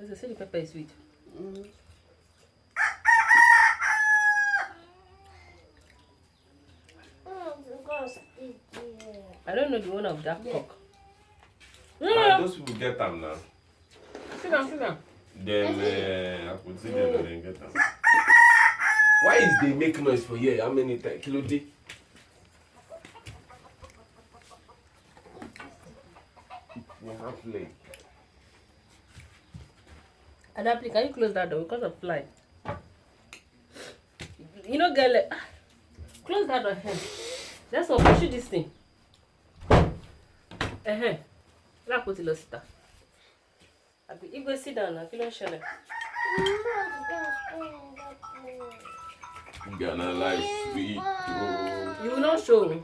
As I say, the pepper is sweet. I don't know the one of that cock. Those people get them now. Sit down. Then I could see them and then get them. Why is they make noise for here? How many times? Kilo day? Play. Adapli, can you close that door because of fly? You know, girl, close that door. That's all. Push this thing. Let's put it sit. You go sit down now. Kilo shele. Ghana life sweet. You will not show me.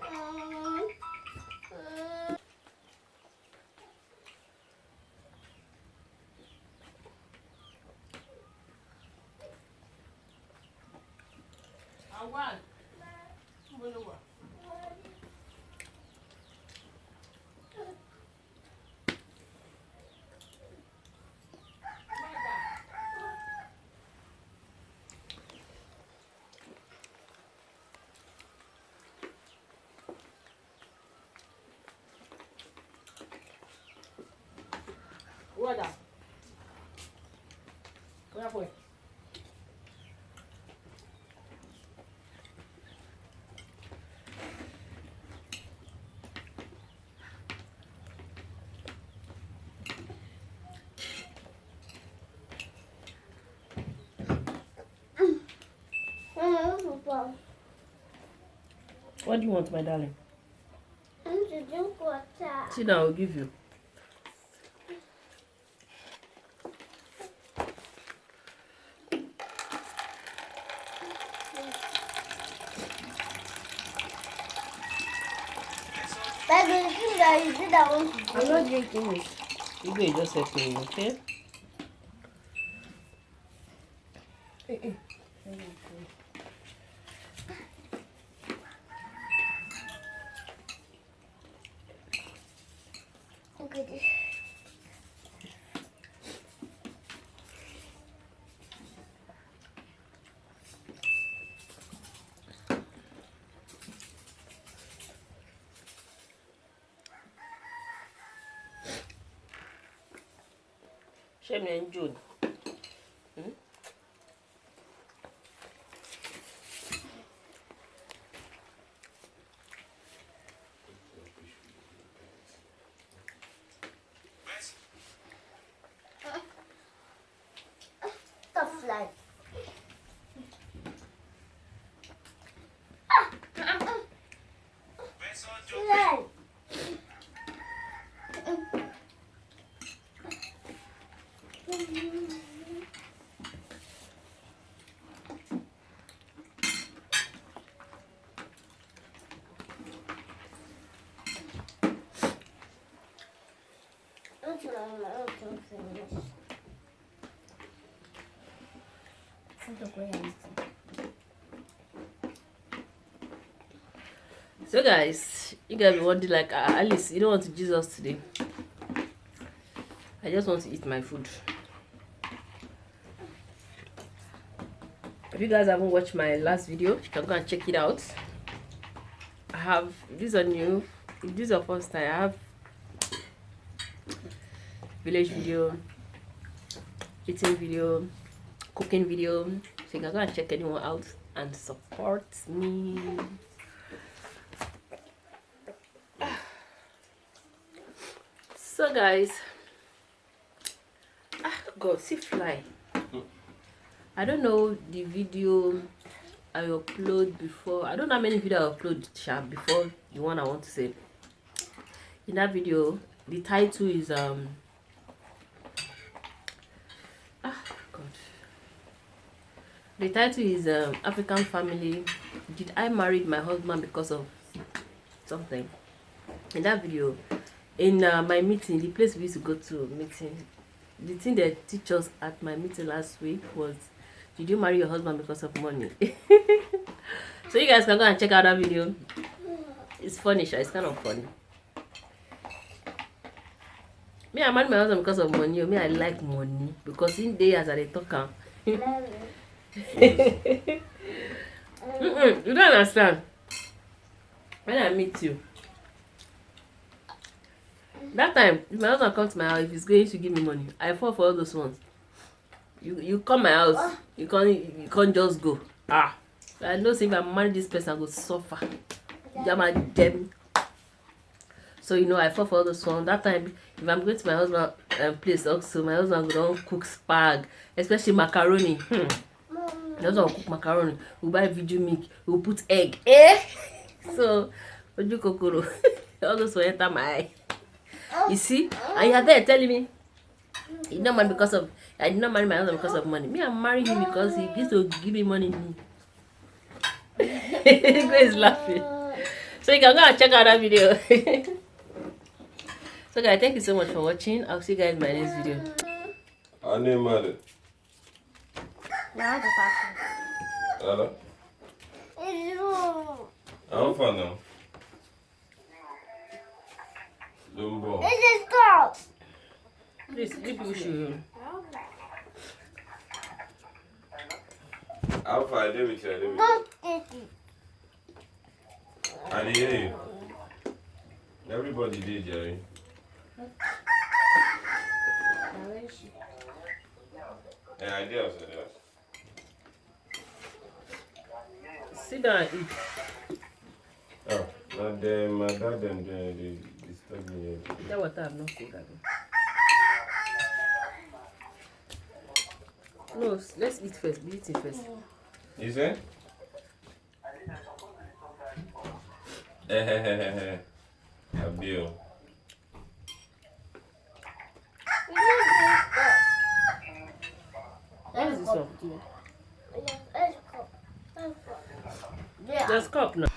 Water. Where boy? What do you want, my darling? I want to drink water. Sit down, I'll give you. But the thing that you did, I want to drink. I'm not drinking it. You go just help me, okay? Hey. Okay. Shame and Jude. Tough life. Life. So guys, you guys be wondering like, Alice, you don't want to Jesus today. I just want to eat my food. If you guys haven't watched my last video, you can go and check it out. I have, if this is new, if this is your first time, I have village video, eating video, cooking video. So you can go and check anyone out and support me. So guys, God, see fly. I don't know the video I upload before. I don't know how many videos I upload before the one I want to say. In that video, the title is God. The title is African Family. Did I marry my husband because of something? In that video, in my meeting, the place we used to go to meeting, the thing they teach us at my meeting last week was, did you marry your husband because of money? So you guys can go and check out that video. It's funny, it's kind of funny. Me, I marry my husband because of money. Me, I like money because in day as I talk am. You don't understand. When I meet you, that time, if my husband come to my house, if he's going to give me money, I fall for all those ones. You come my house, you can't just go. Ah, I know say if I marry this person, I go suffer. Jama dem. So you know, I fall for all those ones. That time, if I'm going to my husband place also, my husband go don cook spag, especially macaroni. My husband will cook macaroni. We'll buy video milk. We'll put egg. So, oju kokoro. All those will enter my eye. You see? And you are there telling me, you don't marry because of, I did not marry my husband because of money. Me, I marry him because he used to give me money. Grace laughing. So you can go and check out that video. So guys, thank you so much for watching. I'll see you guys in my next video. Her name Mother. Now the passion. Hello? I'm fine now. Dumbo. This is stop. Please, leave you shoe. How far I did with you? I did with you. Don't take it. I did hear you. Everybody did, Jerry. Yeah, I did also, yes. Sit down and eat. Oh, but my dad and they disturbed me. That water I'm not cold again. No, let's eat first. Be eating first. You say? Abil. What is this one? Let's go. There's cup now.